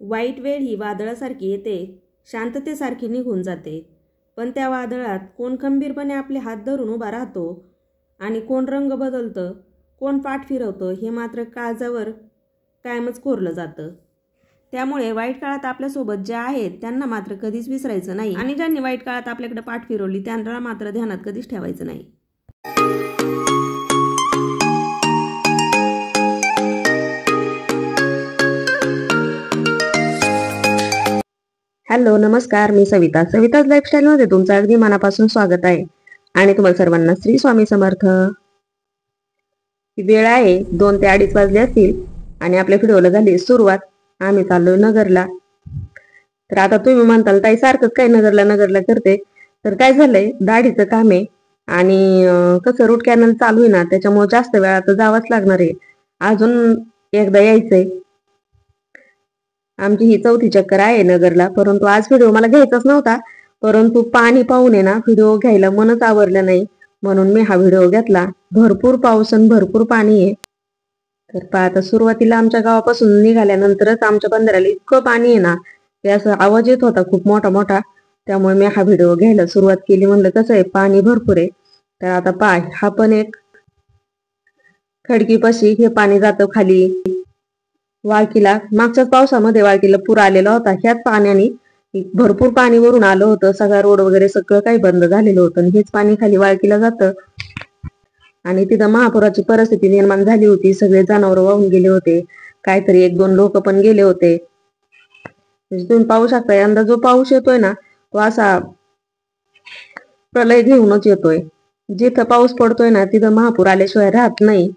वाईट वेळ ही वादळासारखी येते, शांततेसारखी निघून जाते. पण त्या वादळात कोण खंबीरपणे आपले हात धरून उभा राहतो आणि कोण रंग बदलतं, कोण पाठ फिरवतं हे मात्र काळजावर कायमच कोरलं जातं. त्यामुळे वाईट काळात आपल्यासोबत जे आहेत त्यांना मात्र कधीच विसरायचं नाही आणि ज्यांनी वाईट काळात आपल्याकडे पाठ फिरवली त्यांना मात्र ध्यानात कधीच ठेवायचं नाही. हॅलो, नमस्कार. मी सविताच लाईफस्टाईलमध्ये तुमचं अगदी मनापासून स्वागत आहे आणि तुम्हाला सर्वांना श्री स्वामी समर्थ. ही वेळ आहे 2 ते 2:30 वाजले असतील आणि आपल्या व्हिडिओला झाली सुरुवात. आम्ही चाललोय नगरला. तर आता तुम्ही म्हणताल ताई सारखंच काय नगरला करते. तर काय झालंय, दाढीचं काम आहे आणि कसं रूट कॅनल चालू आहे ना, त्याच्यामुळे जास्त वेळात जावंच लागणार आहे. अजून एकदा यायचंय. आमची ही 4थी चक्कर आहे नगरला. परंतु आज व्हिडिओ मला घ्यायचाच नव्हता, परंतु पाणी पाहून आहे ना व्हिडिओ घ्यायला मनच आवरलं नाही, म्हणून मी हा व्हिडिओ घेतला. भरपूर पाऊस आणि भरपूर पाणी आहे. तर आता सुरुवातीला आमच्या गावापासून निघाल्यानंतरच आमच्या बंधाऱ्याला इतकं पाणी आहे ना, की असं आवाज येत होता खूप मोठा मोठा. त्यामुळे मी हा व्हिडिओ घ्यायला सुरुवात केली. म्हणलं कसं आहे, पाणी भरपूर आहे. तर आता पाय हा पण एक खडकीपाशी हे पाणी जातं खाली वाळकीला. मागच्याच पावसामध्ये वाळकीला पूर आलेला होता. ह्याच पाण्याने भरपूर पाणी वरून आलं होतं. सगळा रोड वगैरे सगळं काही बंद झालेलं होतं आणि हेच पाणी खाली वाळकीला जातं आणि तिथं महापुराची परिस्थिती निर्माण झाली होती. सगळे जनावर वाहून गेले होते. काहीतरी 1-2 लोक पण गेले होते. तुम्ही पाहू शकता, यंदा जो पाऊस येतोय ना तो असा प्रलय घेऊनच येतोय. जिथं पाऊस पडतोय ना तिथं महापूर आल्याशिवाय राहत नाही.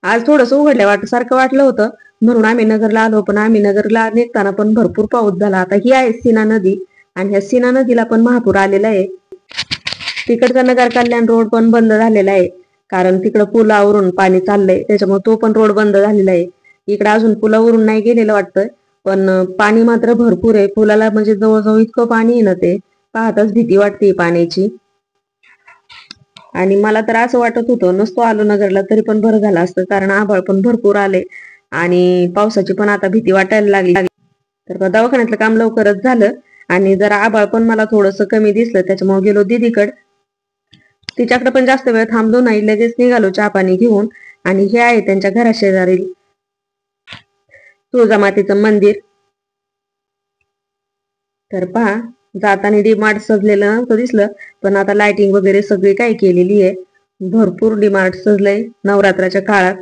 आज थोडंसं उघडल्या सारखं वाटलं होतं म्हणून आम्ही नगरला आलो. पण आम्ही नगरला निघताना पण भरपूर पाऊस झाला. आता ही आहे सीना नदी आणि ह्या सीना नदीला पण महापूर आलेला आहे. तिकडचा नगर कल्याण रोड पण बंद झालेला आहे, कारण तिकडं पुलावरून पाणी चाललंय, त्याच्यामुळे तो पण रोड बंद झालेला आहे. इकडे अजून पुलावरून नाही गेलेलं वाटतं, पण पाणी मात्र भरपूर आहे. पुलाला म्हणजे जवळजवळ इतकं पाणी आहे ना, ते पाहताच भीती वाटते पाण्याची. आणि मला तर असं वाटत होतं नसतो आलो नगरला तरी पण बरं झालं असतं, कारण आभाळ पण भरपूर आले आणि पावसाची पण आता भीती वाटायला लागली. तर दवाखान्यातलं काम लवकरच झालं आणि जरा आभाळ पण मला थोडंसं कमी दिसलं, त्याच्यामुळे गेलो दीदीकडे. तिच्याकडे पण जास्त वेळ थांबलो नाही, लगेच निघालो चहा पाणी घेऊन. आणि हे आहे त्यांच्या घराशेजारी तुळजामातेचं मंदिर. तर पहा, जाताना डीमार्ट सजलेलं नव्हतं दिसलं, पण आता लाइटिंग वगैरे सगळी काय केलेली आहे. भरपूर डीमार्ट सजलंय नवरात्राच्या काळात.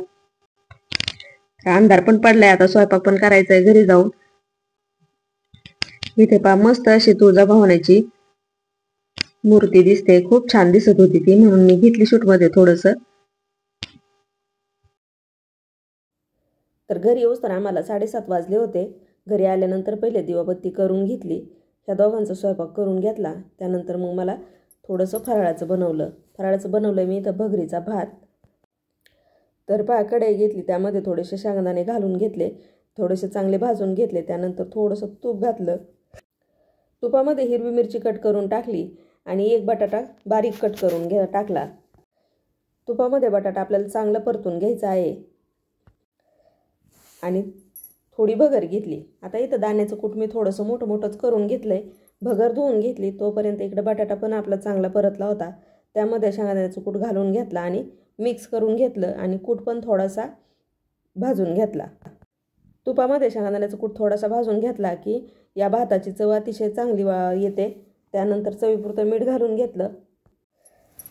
अंधार पण पडलाय, आता स्वयंपाक पण करायचंय घरी जाऊन. इथे पहा मस्त अशी तुळजाभवानीची मूर्ती दिसते. खूप छान दिसत होती ती, म्हणून मी घेतली शूट मध्ये थोडस. तर घरी येऊस तर आम्हाला 7:30 वाजले होते. घरी आल्यानंतर पहिले दिवाबत्ती करून घेतली, ह्या दोघांचा स्वयंपाक करून घेतला. त्यानंतर मग मला थोडंसं फराळाचं बनवलं मी इथं भगरीचा भात. तर पहा कढई घेतली, त्यामध्ये थोडेसे शेंगदाणे घालून घेतले, थोडेसे चांगले भाजून घेतले. त्यानंतर थोडंसं तूप घातलं. तुपामध्ये हिरवी मिरची कट करून टाकली आणि एक बटाटा बारीक कट करून टाकला. तुपामध्ये बटाटा आपल्याला चांगला परतून घ्यायचा आहे आणि थोडी भगर घेतली. आता इथं दाण्याचं कूट मी थोडंसं मोठंच करून घेतलंय. भगर धुवून घेतली, तोपर्यंत इकडे बटाटा पण आपला चांगला परतला होता. त्यामध्ये शेंगदाण्याचं कूट घालून घेतला आणि मिक्स करून घेतलं आणि कूट पण थोडासा भाजून घेतला. तुपामध्ये शेंगदाण्याचं कूट थोडासा भाजून घेतला की या भाताची चव अतिशय चांगली येते. त्यानंतर चवीपुरतं मीठ घालून घेतलं.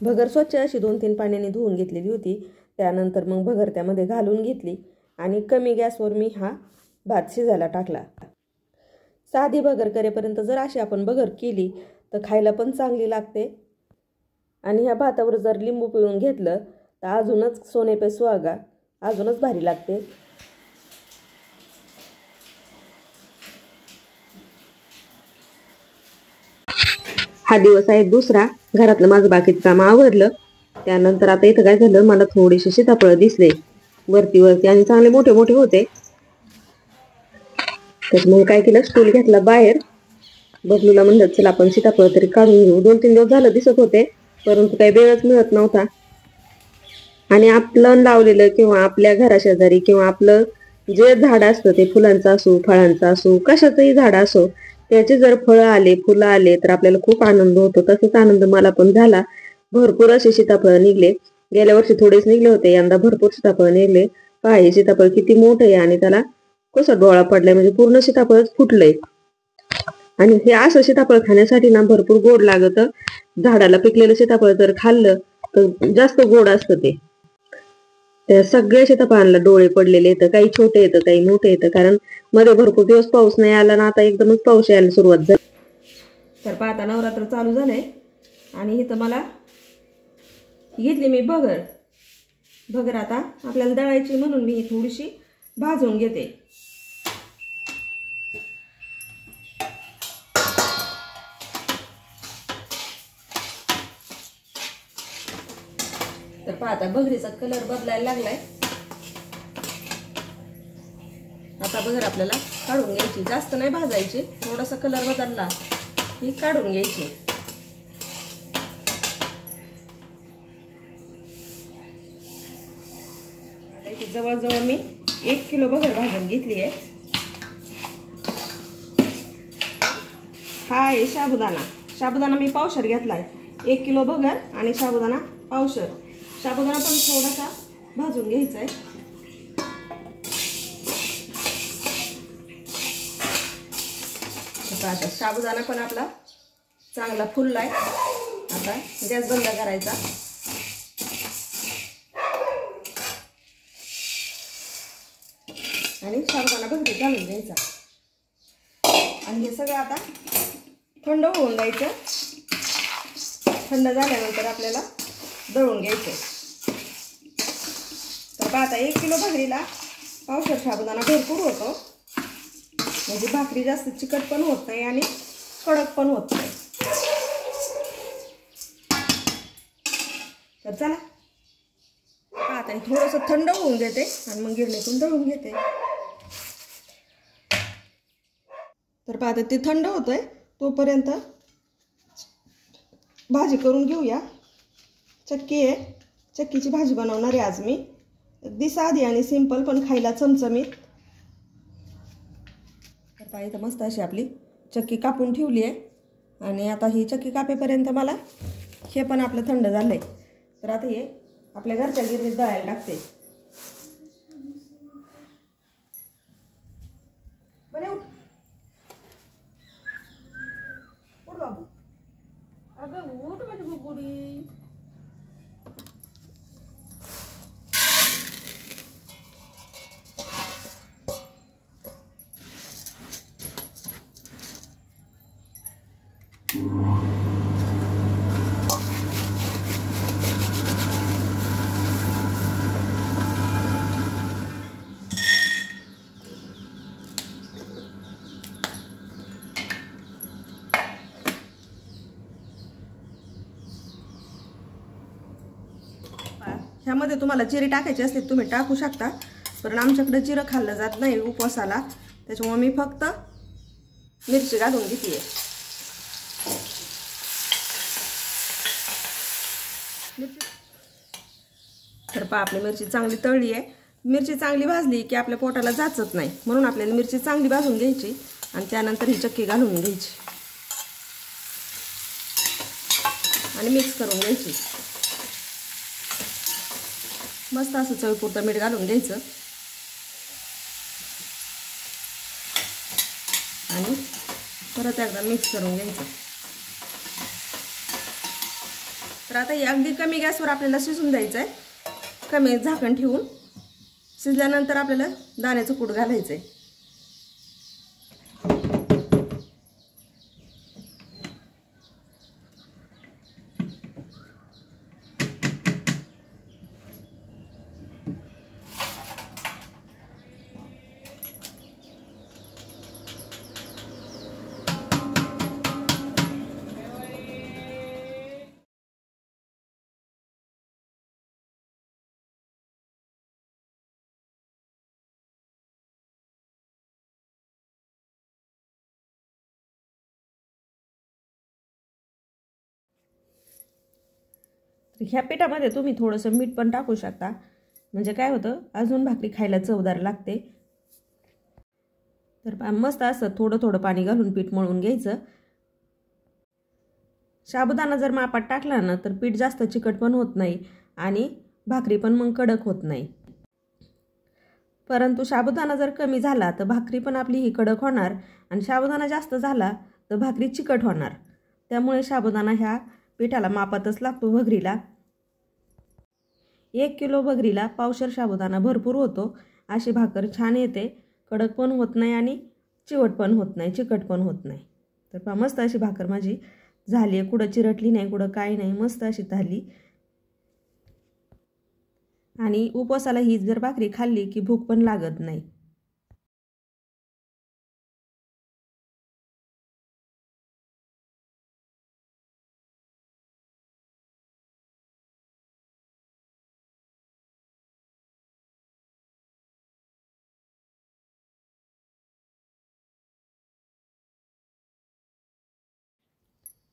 भगर स्वच्छ अशी 2-3 पाण्याने धुवून घेतलेली होती. त्यानंतर मग भगर त्यामध्ये घालून घेतली आणि कमी गॅसवर मी हा भात शिजायला टाकला. साधी भगर करेपर्यंत जर अशी आपण भगर केली तर खायला पण चांगली लागते आणि ह्या भातावर जर लिंबू पिळून घेतलं तर अजूनच सोने पे सुहागा, अजूनच भारी लागते. हा दिवस आहे दुसरा. घरातलं माझं बाकीचं काम आवरलं. त्यानंतर आता इथं काय झालं, मला थोडेसे सीताफळ दिसले वरती आणि चांगले मोठे होते. त्याच्यामुळे काय केलं, स्टूल घेतला बाहेर. बबलूला म्हणलं चला आपण सीताफळ तरी काढून घेऊ. 2-3 दिवस झालं दिसत होते, परंतु काही वेळच मिळत नव्हता. आणि आपलं लावलेलं किंवा आपल्या घराशेजारी किंवा आपलं जे झाड असतं ते फुलांचं असो, फळांचं असो, कशाचंही झाड असो, त्याचे जर फळं आले, फुलं आले तर आपल्याला खूप आनंद होतो. तसंच आनंद मला पण झाला. भरपूर असे सीताफळ निघले. गेल्या वर्षी थोडेच निघले होते, यंदा भरपूर सीताफळ निघले. पहा हे सीताफळ किती मोठं आहे आणि त्याला कसा डोळा पडलाय, म्हणजे पूर्ण सीताफळच फुटलंय. आणि हे असं सीताफळ खाण्यासाठी ना भरपूर गोड लागतं. झाडाला पिकलेलं सीताफळ जर खाल्लं तर जास्त गोड असतं ते. त्या सगळ्या सीताफळांना डोळे पडलेले येतं, काही छोटे येतं, काही मोठे येतं, कारण मध्ये भरपूर दिवस पाऊस नाही आला ना, आता एकदमच पाऊस यायला सुरुवात झाली. तर पाहता नवरात्र चालू झालंय आणि इथं मला घेतली मी भगर आता आपल्याला दळायची, म्हणून मी थोडीशी भाजून घेते. तर पाहता भगरीचा कलर बदलायला लागलाय. आता भगर आपल्याला काढून घ्यायची, जास्त नाही भाजायची, थोडासा कलर बदलला ही काढून घ्यायची. जवळजवळ मी 1 किलो भगर भाजून घेतली आहे. हा आहे साबुदाणा मी पावशर घेतलाय. 1 किलो भगर आणि साबुदाणा पावशर. साबुदाणा पण थोडासा भाजून घ्यायचा आहे. आता साबुदाणा पण आपला चांगला फुललाय. आता गॅस बंद करायचा आणि साबुदाणा भगरीत घालून द्यायचा. आणि हे सगळं आता थंड होऊन द्यायचं. थंड झाल्यानंतर आपल्याला दळून घ्यायचं. तर आता 1 किलो भगरीला पावशर साबुदाणा भरपूर होतो, म्हणजे भाकरी जास्त चिकट पण होत नाही आणि कडक पण होत नाही. तर चला आता थोडंसं थंड होऊन देते आणि मग गिरणीतून दळून घेते. तर पाहता ते थंड होतंय, तोपर्यंत भाजी करून घेऊया. चक्की आहे, चक्कीची भाजी बनवणार आहे आज मी. अगदी साधी आणि सिंपल, पण खायला चमचमीत. तर पहा इथं मस्त अशी आपली चक्की कापून ठेवली आहे. आणि आता ही चक्की कापेपर्यंत मला हे पण आपलं थंड झालंय. तर आता हे आपल्या घरच्या गिरणीत दळायला टाकते. अगं उठ माझी बुबुडी. ह्यामध्ये तुम्हाला जिरे टाकायचे असते तुम्ही टाकू शकता, पण आमच्याकडे जिरं खाल्लं जात नाही उपवासाला, त्याच्यामुळे मी फक्त मिरची घालून घेते. तर पहा आपली मिरची चांगली तळली आहे. मिरची चांगली भाजली की आपल्या पोटाला जाचत नाही, म्हणून आपल्याला मिरची चांगली भाजून घ्यायची आणि त्यानंतर ही चक्की घालून घ्यायची आणि मिक्स करून घ्यायची. मस्त असं चवीपुरतं मीठ घालून घ्यायचं आणि परत एकदा मिक्स करून घ्यायचं. तर आता हे अगदी कमी गॅसवर आपल्याला शिजून द्यायचं आहे. कमी झाकण ठेवून शिजल्यानंतर आपल्याला दाण्याचं कूट घालायचं आहे. ह्या पिठामध्ये तुम्ही थोडंसं मीठ पण टाकू शकता, म्हणजे काय होतं अजून भाकरी खायला चवदार लागते. तर मस्त असं थोडं थोडं पाणी घालून पीठ मळून घ्यायचं. साबुदाणा जर मापात टाकला ना तर पीठ जास्त चिकट पण होत नाही आणि भाकरी पण मग कडक होत नाही. परंतु साबुदाणा जर कमी झाला तर भाकरी पण आपली ही कडक होणार आणि साबुदाणा जास्त झाला तर भाकरी चिकट होणार. त्यामुळे साबुदाणा ह्या पिठाला मापातच लागतो भगरीला. 1 किलो भगरीला पावशेर साबुदाणा भरपूर होतो. अशी भाकर छान येते, कडक पण होत नाही आणि चिवट पण होत नाही, चिकट पण होत नाही. तर मस्त अशी भाकर माझी झाली आहे, कुठं चिरटली नाही, कुठं काही नाही, मस्त अशी झाली. आणि उपवासाला ही जर भाकरी खाल्ली की भूक पण लागत नाही.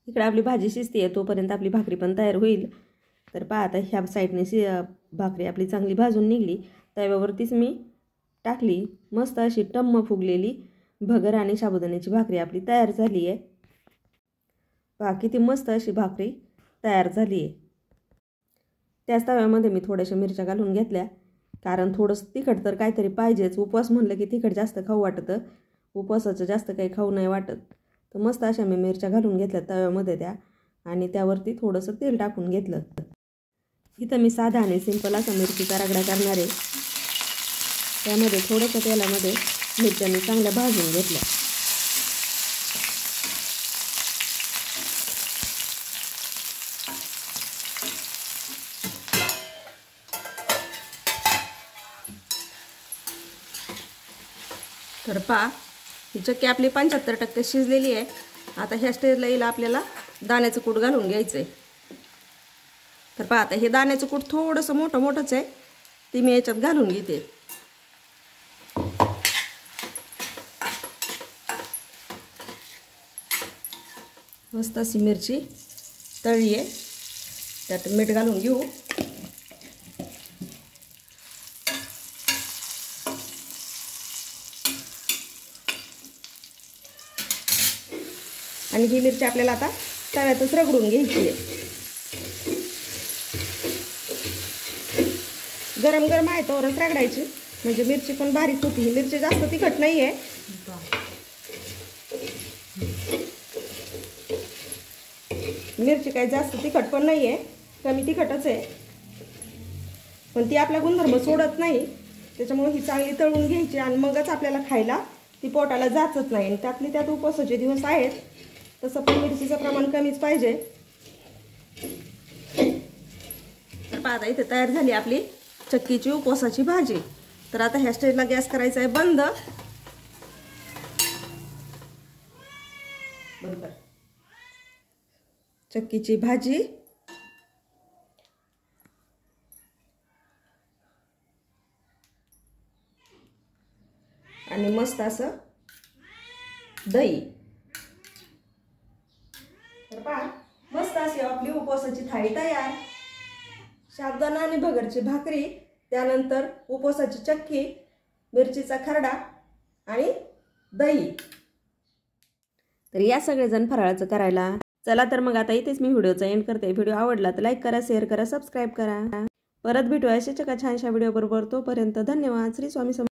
इकडे आपली भाजी शिजते आहे, तोपर्यंत आपली भाकरी पण तयार होईल. तर पहा आता ह्या साईडने भाकरी आपली चांगली भाजून निघली. तव्यावरतीच मी टाकली. मस्त अशी टम्म फुगलेली भगर आणि साबुदाण्याची भाकरी आपली तयार झाली आहे. पहा किती मस्त अशी भाकरी तयार झाली आहे. त्याच तव्यामध्ये मी थोड्याशा मिरच्या घालून घेतल्या, कारण थोडंसं तिखट तर काहीतरी पाहिजेच. उपवास म्हणलं की तिखट जास्त खाऊ वाटतं, उपवासाचं जास्त काही खाऊ नाही वाटत. तर मस्त अशा मी मिरच्या घालून घेतल्या तव्यामध्ये त्या, आणि त्यावरती थोडंसं तेल टाकून घेतलं. इथं मी साधा आणि सिंपल असा मिरचीचा रगडा करणार आहे. त्यामध्ये थोडंसं तेलामध्ये मिरच्या मी चांगल्या भाजून घेतल्या. तर पहा ही चक्की आपली 75% शिजलेली आहे. आता ह्या स्टेजला येईल आपल्याला दाण्याचं कूट घालून घ्यायचं आहे. तर पहा आता हे दाण्याचं कूट थोडंसं मोठं मोठंच आहे, ती मी याच्यात घालून घेते. मस्त अशी मिरची तळली आहे, त्यात मीठ घालून घेऊ. आणि ही मिरची आपल्याला आता तव्यातच रगडून घ्यायची आहे. गरम गरम आहे तोवरच रगडायची, म्हणजे मिरची पण बारीक होती. ही मिरची जास्त तिखट नाही आहे, मिरची काही जास्त तिखट पण नाही आहे, कमी तिखटच आहे. पण ती आपला गुणधर्म सोडत नाही, त्याच्यामुळे ही चांगली तळून घ्यायची आणि मगच आपल्याला खायला ती पोटाला जातच नाही. आणि त्यातली त्यात उपवासाचे दिवस आहेत, तसं पण मिरचीचं प्रमाण कमीच पाहिजे. तर पाहता इथे तयार झाली आपली चक्कीची उपवासाची भाजी. तर आता ह्या स्टेजला गॅस करायचा आहे बंद. बरोबर चक्कीची भाजी आणि मस्त असं दही. तर पहा मस्त अशी आपली उपवासाची थाळी तयार. साबुदाणा आणि भगरची भाकरी, त्यानंतर उपवासाची चक्की, मिरचीचा खरडा आणि दही. तर या सगळेजण फराळाचं करायला चला. तर मग आता इथेच मी व्हिडिओचा एंड करते. व्हिडिओ आवडला तर लाईक करा, शेअर करा, सबस्क्राईब करा. परत भेटूया अशाच एका छानशा व्हिडिओ बरोबर. तोपर्यंत धन्यवाद. श्री स्वामी समर्थ.